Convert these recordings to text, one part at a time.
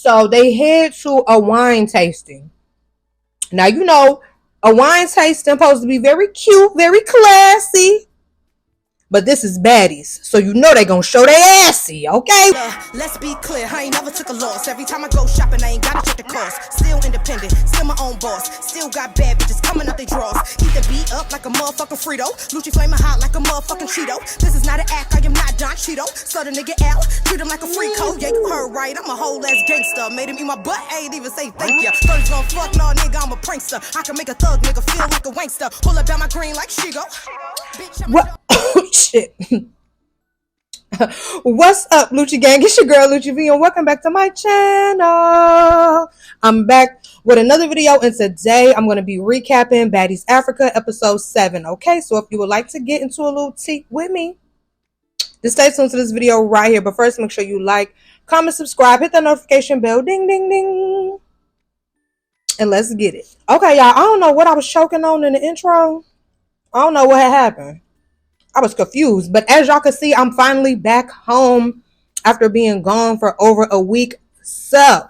So they head to a wine tasting. Now, you know, a wine tasting supposed to be very cute, very classy. But this is Baddies, so you know they gonna show their assy, okay? Let's be clear, I ain't never took a loss. Every time I go shopping, I ain't gotta check the cost. Still independent, still my own boss. Still got bad bitches coming up they drawers. Keep the beat up like a motherfucking Frito. Lucci flaming hot like a motherfucking Cheeto. This is not an act, I am not Don Cheeto. Slut a nigga out, treat him like a free code. Yeah, you heard right, I'm a whole ass gangster. Made him eat my butt, I ain't even say thank ya. First gon' fuck, no nigga, I'm a prankster. I can make a thug nigga feel like a wankster. Pull up down my green like Shigo. Bitch, what? Shit. What's up, Lucci Gang? It's your girl Lucci V, and welcome back to my channel. I'm back with another video, and today I'm going to be recapping Baddies Africa episode 7. Okay, so if you would like to get into a little tea with me, just stay tuned to this video right here. But first, make sure you like, comment, subscribe, hit that notification bell, ding, ding, ding, and let's get it. Okay, y'all, I don't know what I was choking on in the intro. I don't know what had happened. I was confused, but as y'all can see, I'm finally back home after being gone for over a week. So,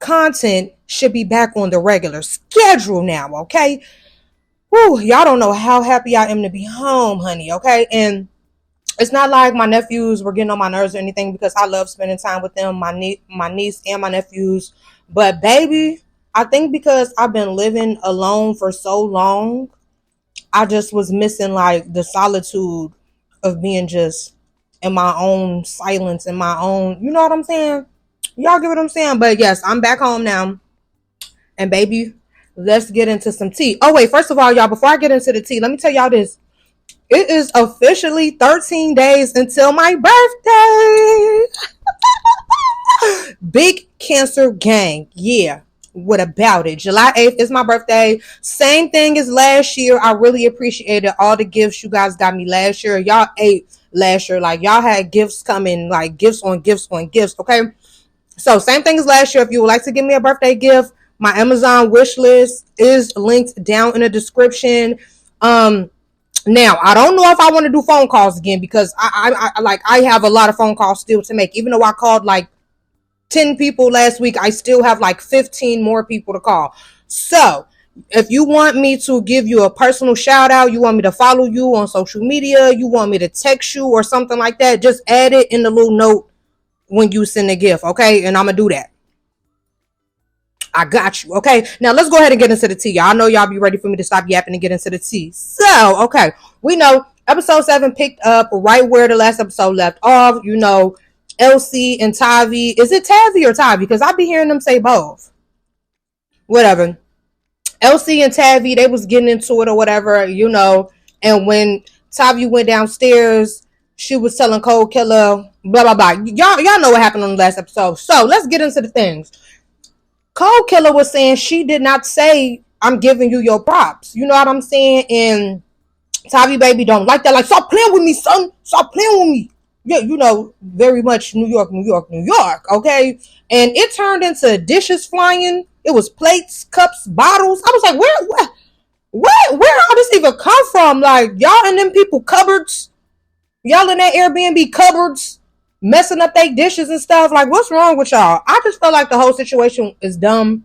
content should be back on the regular schedule now, okay? Woo, y'all don't know how happy I am to be home, honey, okay? And it's not like my nephews were getting on my nerves or anything, because I love spending time with them, my niece and my nephews. But baby, I think because I've been living alone for so long, I just was missing like the solitude of being just in my own silence, in my own, you know what I'm saying? Y'all get what I'm saying? But yes, I'm back home now. And baby, let's get into some tea. Oh wait, first of all, y'all, before I get into the tea, let me tell y'all this. It is officially 13 days until my birthday. Big Cancer Gang. Yeah. What about it? July 8th is my birthday. Same thing as last year. I really appreciated all the gifts you guys got me last year. Y'all ate last year. Like, y'all had gifts coming, like gifts on gifts on gifts. Okay. So same thing as last year. If you would like to give me a birthday gift, my Amazon wish list is linked down in the description. Now I don't know if I want to do phone calls again, because I have a lot of phone calls still to make. Even though I called like 10 people last week, I still have like 15 more people to call. So if you want me to give you a personal shout out, you want me to follow you on social media, you want me to text you or something like that, just add it in the little note when you send a gift, okay? And I'm gonna do that. I got you. Okay, now let's go ahead and get into the tea. Y'all know y'all be ready for me to stop yapping and get into the tea. So okay, we know episode 7 picked up right where the last episode left off. You know, LC and Tavi. Is it Tavi or Tavi? Because I be hearing them say both. Whatever. LC and Tavi, they was getting into it or whatever, you know. And when Tavi went downstairs, she was telling Cold Killer, blah, blah, blah. Y'all know what happened on the last episode. So let's get into the things. Cold Killer was saying she did not say, I'm giving you your props. You know what I'm saying? And Tavi baby don't like that. Like, stop playing with me, son. Stop playing with me. Yeah, you know, very much New York, New York, New York, okay? And it turned into dishes flying. It was plates, cups, bottles. I was like, where all this even come from? Like, y'all in them people cupboards, y'all in that Airbnb cupboards, messing up their dishes and stuff. Like, what's wrong with y'all? I just felt like the whole situation is dumb.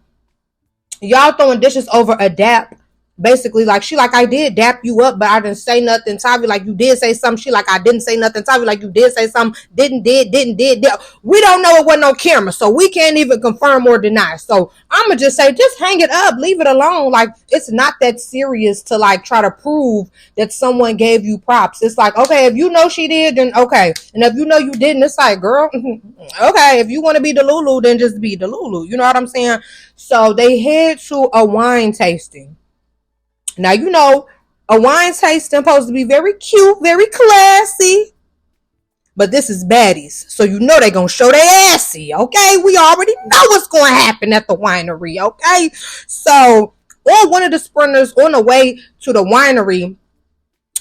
Y'all throwing dishes over a dap. Basically, like, she like, I did dap you up, but I didn't say nothing. Tavi like, you did say something. She like, I didn't say nothing. Tavi like, you did say something. Didn't. We don't know, it wasn't no camera, so we can't even confirm or deny. So I'ma just say, just hang it up, leave it alone. Like, it's not that serious to like try to prove that someone gave you props. It's like, okay, if you know she did, then okay. And if you know you didn't, it's like, girl, okay, if you want to be the Lulu, then just be the Lulu. You know what I'm saying? So they head to a wine tasting. Now, you know, a wine tasting supposed to be very cute, very classy. But this is Baddies, so you know they're going to show their assy, okay? We already know what's going to happen at the winery, okay? So, on one of the sprinters on the way to the winery,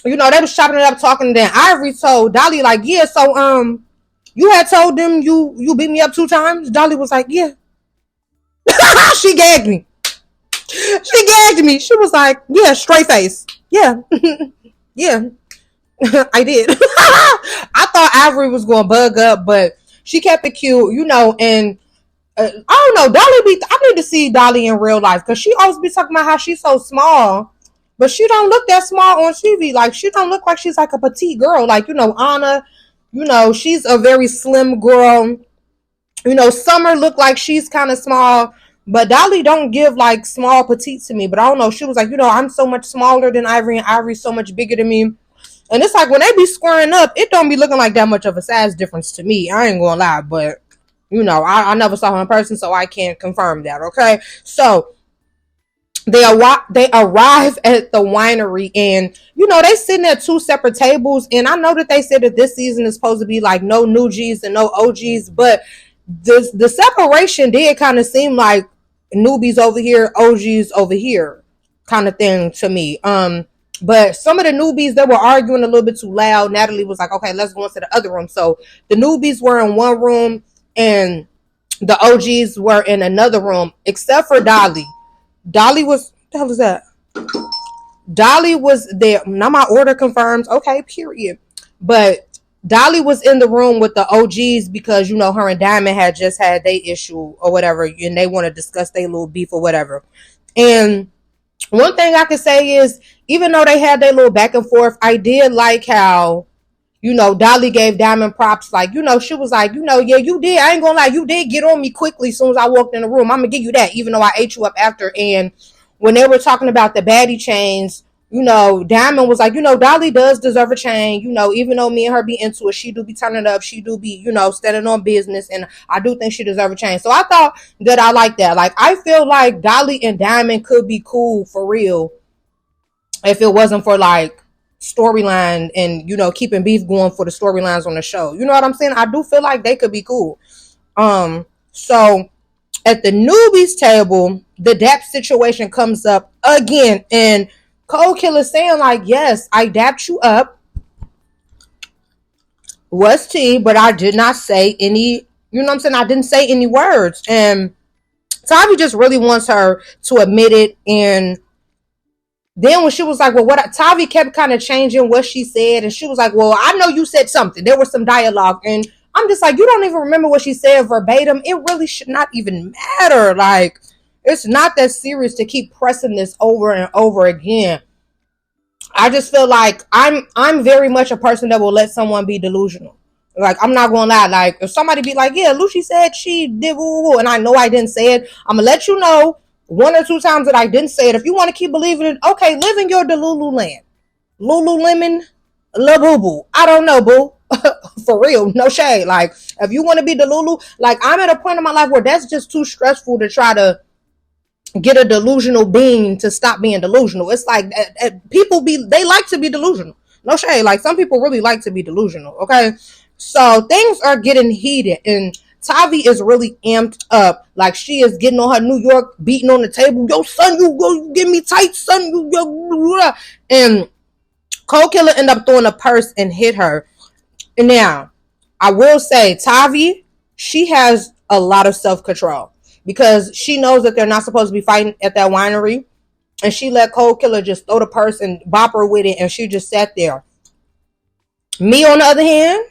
you know, they was chopping it up, talking, and then Ivory told Dolly, like, yeah, so, you had told them you beat me up 2 times? Dolly was like, yeah. She gagged me. She gagged me. She was like, yeah, straight face. Yeah. Yeah. I did. I thought Ivory was going to bug up, but she kept it cute, you know, and I don't know. I need to see Dolly in real life because she always be talking about how she's so small, but she don't look that small on TV. Like she don't look like she's like a petite girl. Like Anna, she's a very slim girl. Summer looked like she's kind of small, but Dolly don't give like small petite to me. But I don't know. She was like, I'm so much smaller than Ivory, and Ivory's so much bigger than me. And it's like when they be squaring up, it don't be looking like that much of a size difference to me. I ain't gonna lie, but I never saw her in person, so I can't confirm that. Okay, so they arrive at the winery, and they sitting at two separate tables. And I know that they said that this season is supposed to be like no new G's and no OGs, but the separation did kind of seem like newbies over here, OGs over here, kind of thing to me. But some of the newbies, they were arguing a little bit too loud. Natalie was like, "Okay, let's go into the other room." So the newbies were in one room, and the OGs were in another room, except for Dolly. Dolly was, what the hell is that? Dolly was there. Now my order confirms. Okay, period. But Dolly was in the room with the OGs because, her and Diamond had just had their issue or whatever, and they want to discuss their little beef or whatever. And one thing I can say is, even though they had their little back and forth, I did like how, Dolly gave Diamond props. Like, she was like, yeah, you did. I ain't gonna lie. You did get on me quickly as soon as I walked in the room. I'm gonna give you that, even though I ate you up after. And when they were talking about the baddie chains, Diamond was like, Dolly does deserve a chain. Even though me and her be into it, she do be turning up. She do be, standing on business. And I do think she deserves a chain. So I thought that I like that. Like, I feel like Dolly and Diamond could be cool for real if it wasn't for like storyline and keeping beef going for the storylines on the show. You know what I'm saying? I do feel like they could be cool. So at the newbies table, the dap situation comes up again, and Cold Killer saying like, yes, I dapped you up, was tea, but I did not say any, I didn't say any words. And Tavi just really wants her to admit it. And then when she was like, well, Tavi kept kind of changing what she said. And she was like, well, I know you said something. There was some dialogue. And I'm just like, you don't even remember what she said verbatim. It really should not even matter. Like, it's not that serious to keep pressing this over and over again. I just feel like I'm very much a person that will let someone be delusional. Like, I'm not gonna lie. Like, if somebody be like, yeah, Lucy said she did woo woo, and I know I didn't say it, I'm gonna let you know one or two times that I didn't say it. If you want to keep believing it, okay, live in your Delulu land. Lululemon, la boo boo. I don't know, boo. For real, no shade. Like, if you want to be Delulu, like, I'm at a point in my life where that's just too stressful to try to get a delusional being to stop being delusional. It's like they like to be delusional. No shade. Like, some people really like to be delusional. Okay, so things are getting heated, and Tavi is really amped up. Like, she is getting on her New York, beating on the table. Yo, son, you go get me tight, son. And Cold Killer ended up throwing a purse and hit her. And now, I will say, Tavi, she has a lot of self-control because she knows that they're not supposed to be fighting at that winery. And she let Cold Killer just throw the purse and bop her with it, and she just sat there. Me, on the other hand,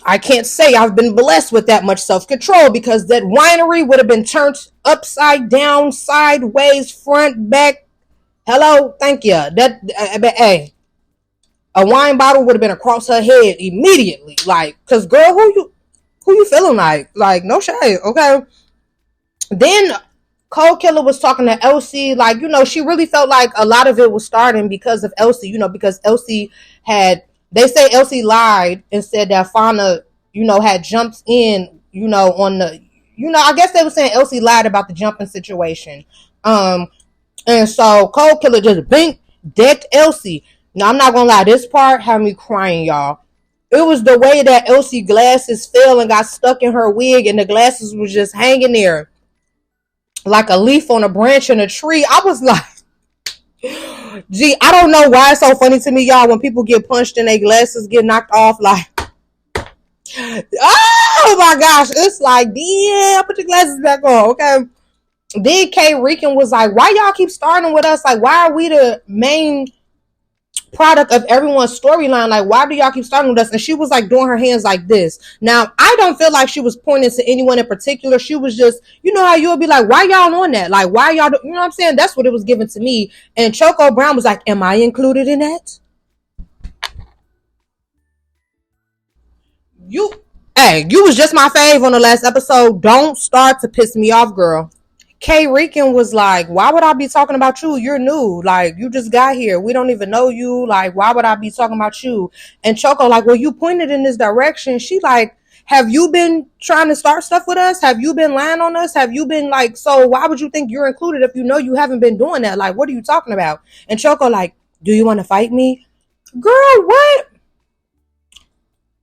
I can't say I've been blessed with that much self-control, because that winery would have been turned upside down, sideways, front, back. Hello, thank you. Hey, a wine bottle would have been across her head immediately. Like, cause girl, who you feeling like? Like, no shade, okay? Then Cold Killer was talking to Elsie, like, she really felt like a lot of it was starting because of Elsie, because Elsie they say Elsie lied and said that Fauna, had jumped in, on the, I guess they were saying Elsie lied about the jumping situation. And so Cold Killer just decked Elsie. Now, I'm not gonna lie, this part had me crying, y'all. It was the way that Elsie glasses fell and got stuck in her wig, and the glasses was just hanging there like a leaf on a branch in a tree. I was like, gee, I don't know why it's so funny to me, y'all, when people get punched and their glasses get knocked off. Like, oh my gosh, it's like, yeah, put your glasses back on, okay? Then K. Rican was like, why y'all keep starting with us? Like, why are we the main product of everyone's storyline. Like, why do y'all keep starting with us? And she was like doing her hands like this. Now, I don't feel like she was pointing to anyone in particular. She was just, you know how you'll be like, why y'all on that? Like, why y'all, you know what I'm saying? That's what it was given to me. And Choco Brown was like, am I included in that? You, hey, you was just my fave on the last episode. Don't start to piss me off, girl. K Rican was like, why would I be talking about you? You're new. Like, you just got here. We don't even know you. Like, why would I be talking about you? And Choco, like, well, you pointed in this direction. She like, have you been trying to start stuff with us? Have you been lying on us? Have you been like, so why would you think you're included if you know you haven't been doing that? Like, what are you talking about? And Choco, like, do you want to fight me? Girl, what?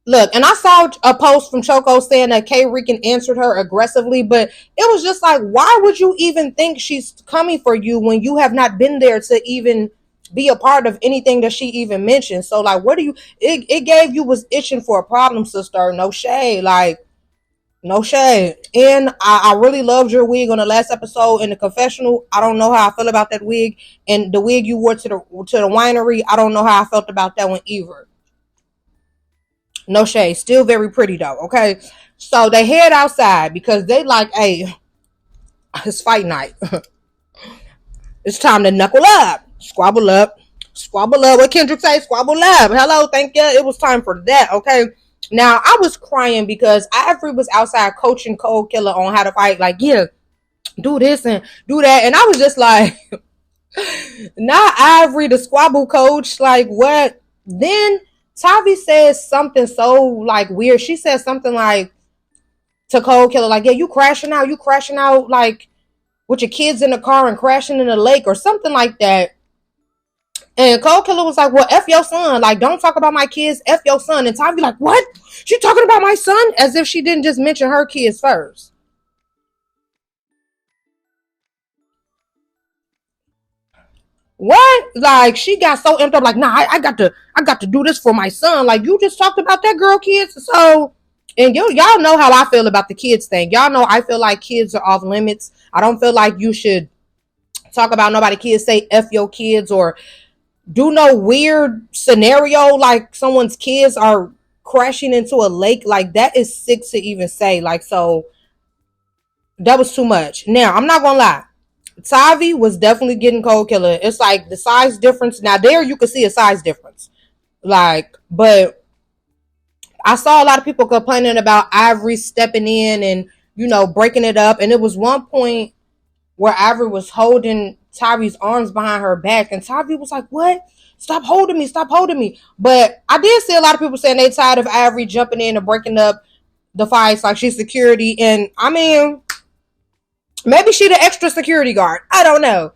Look, and I saw a post from Choco saying that K Rican answered her aggressively, but it was just like, why would you even think she's coming for you when you have not been there to even be a part of anything that she even mentioned? So, like, what do you, it gave you was itching for a problem, sister. No shade. Like, no shade. And I really loved your wig on the last episode in the confessional. I don't know how I feel about that wig. And the wig you wore to the winery, I don't know how I felt about that one either. No shade. Still very pretty though. Okay. So they head outside because they like, hey, it's fight night. It's time to knuckle up. Squabble up. Squabble up. What Kendrick say? Squabble up. Hello. Thank you. It was time for that. Okay. Now I was crying because Ivory was outside coaching Cold Killer on how to fight. Like, yeah, do this and do that. And I was just like, not Ivory, the squabble coach. Like, what? Then Tavi says something so like weird. She says something like to Cold Killer, like, yeah, you crashing out like with your kids in the car and crashing in the lake or something like that. And Cold Killer was like, well, F your son. Like, don't talk about my kids, F your son. And Tavi like, what? She talking about my son? As if she didn't just mention her kids first. What? Like, she got so amped up, like, nah, I got to do this for my son. Like, you just talked about that girl kids. So, and y'all know how I feel about the kids thing. Y'all know I feel like kids are off limits. I don't feel like you should talk about nobody kids, say F your kids, or do no weird scenario like someone's kids are crashing into a lake. Like, that is sick to even say. Like, so that was too much. Now, I'm not gonna lie. Tavi was definitely getting Cold Killer. It's like the size difference. Now there you can see a size difference. Like, but I saw a lot of people complaining about Ivory stepping in and, you know, breaking it up. And it was one point where Ivory was holding Tavi's arms behind her back. And Tavi was like, what? Stop holding me. Stop holding me. But I did see a lot of people saying they tired of Ivory jumping in and breaking up the fights like she's security. And I mean, maybe she the extra security guard. I don't know.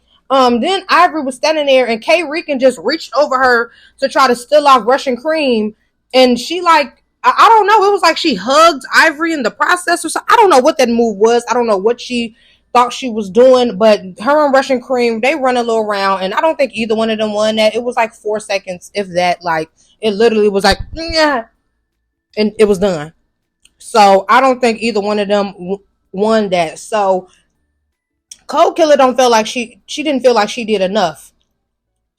Then Ivory was standing there and K Rican just reached over her to try to steal off Russian cream. And she like, I don't know. It was like she hugged Ivory in the process or something. I don't know what that move was. I don't know what she thought she was doing, but her and Russian cream, they run a little round. And I don't think either one of them won that. It was like 4 seconds, if that. Like, it literally was like, yeah. And it was done. So I don't think either one of them won that. So Cold Killer don't feel like she didn't feel like she did enough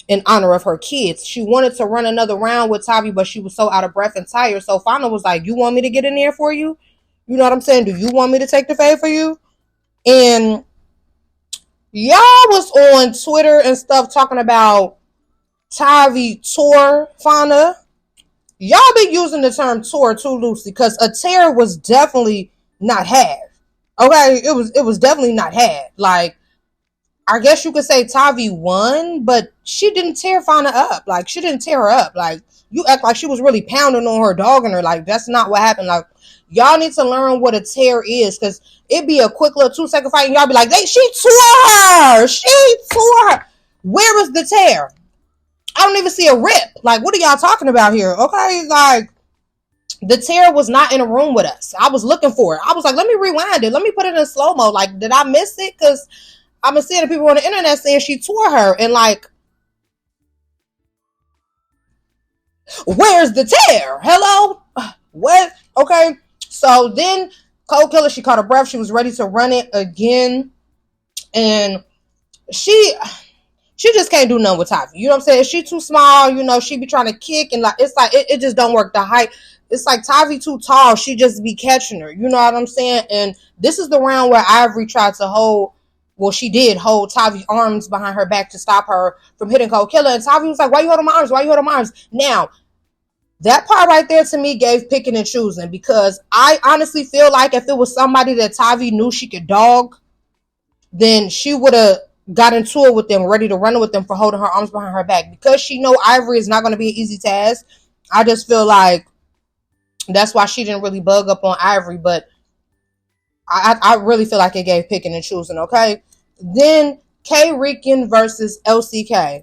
in honor of her kids. She wanted to run another round with Tavi, but she was so out of breath and tired. So Fana was like, you want me to get in there for you? You know what I'm saying? Do you want me to take the fade for you? And y'all was on Twitter and stuff talking about Tavi tore Fana. Y'all been using the term tore too loosely because a tear was definitely not had. Okay, it was definitely not had. Like, I guess you could say Tavi won, but she didn't tear Fana up. Like, she didn't tear her up. Like, you act like she was really pounding on her, dogging her. Like, that's not what happened. Like, y'all need to learn what a tear is, because it'd be a quick little 2-second fight, and y'all be like, she tore her. She tore her. Where was the tear? I don't even see a rip. Like, what are y'all talking about here? Okay, like, the tear was not in a room with us. I was looking for it. I was like, let me rewind it. Let me put it in slow-mo. Like, did I miss it? Because I've been seeing people on the internet saying she tore her. And, like, where's the tear? Hello? What? Okay. So then Cold Killer, she caught her breath. She was ready to run it again. And she she just can't do nothing with Tavi. You know what I'm saying? She too small, you know, she be trying to kick and like it's like it just don't work. The height, it's like Tavi too tall, she just be catching her. You know what I'm saying? And this is the round where Ivory tried to hold, well, she did hold Tavi's arms behind her back to stop her from hitting Cold Killer. And Tavi was like, why you holding my arms? Why you holding my arms? Now, that part right there to me gave picking and choosing, because I honestly feel like if it was somebody that Tavi knew she could dog, then she would have got into it with them, ready to run with them for holding her arms behind her back. Because she know Ivory is not going to be an easy task, I just feel like that's why she didn't really bug up on Ivory. But I really feel like it gave picking and choosing, okay? Then K-Rican versus LCK.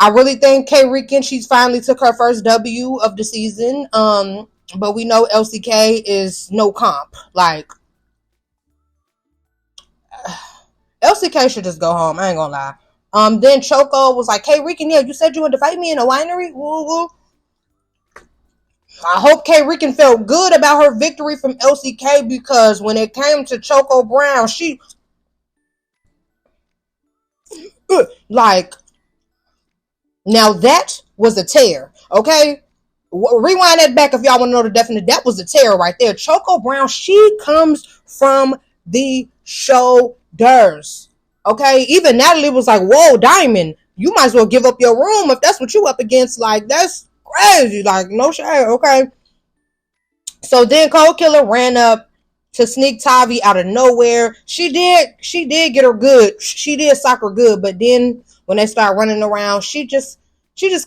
I really think K-Rican, she's finally took her first W of the season. But we know LCK is no comp. Like, LCK should just go home. I ain't gonna lie. Then Choco was like, K-Rican, yeah, you said you wanted to fight me in a winery? Woo, woo. I hope K-Rican felt good about her victory from LCK, because when it came to Choco Brown, she like, now that was a tear, okay? Rewind that back if y'all want to know the definition. That was a tear right there. Choco Brown, she comes from the shoulders, okay? Even Natalie was like, whoa, Diamond, you might as well give up your room if that's what you up against. Like, that's crazy. Like, no shade, okay? So then Cold Killer ran up to sneak Tavi out of nowhere. She did get her good. She did sock her good, but then when they start running around, she just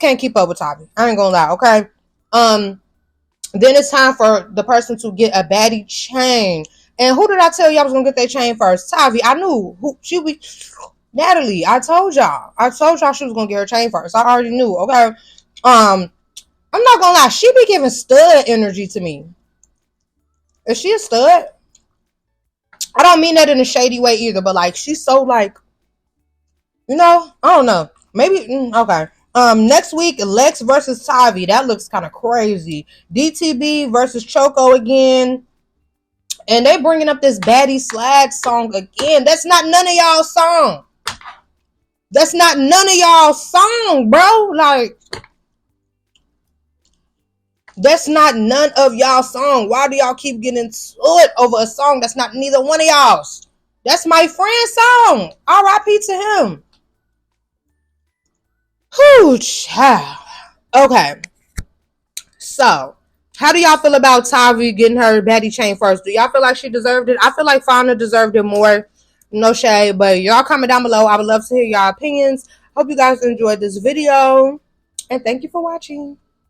can't keep up with Tavi. I ain't gonna lie, okay? Then it's time for the person to get a baddie chain. And who did I tell y'all was gonna get their chain first? Tavi. I knew who she would. Natalie. I told y'all she was gonna get her chain first. I already knew, okay? I'm not gonna lie, she be giving stud energy to me. Is she a stud? I don't mean that in a shady way either, but like, she's so like, you know, I don't know. Maybe, okay. Next week, Lex versus Tavi. That looks kind of crazy. DTB versus Choco again. And they bringing up this Baddie Slag song again. That's not none of y'all song. That's not none of y'all song, bro. Like, that's not none of y'all song. Why do y'all keep getting into it over a song that's not neither one of y'all's? That's my friend's song. R.I.P. to him. Whew, child. Okay. So, how do y'all feel about Tavi getting her baddie chain first? Do y'all feel like she deserved it? I feel like Fauna deserved it more. No shade, but y'all comment down below. I would love to hear y'all opinions. Hope you guys enjoyed this video. And thank you for watching.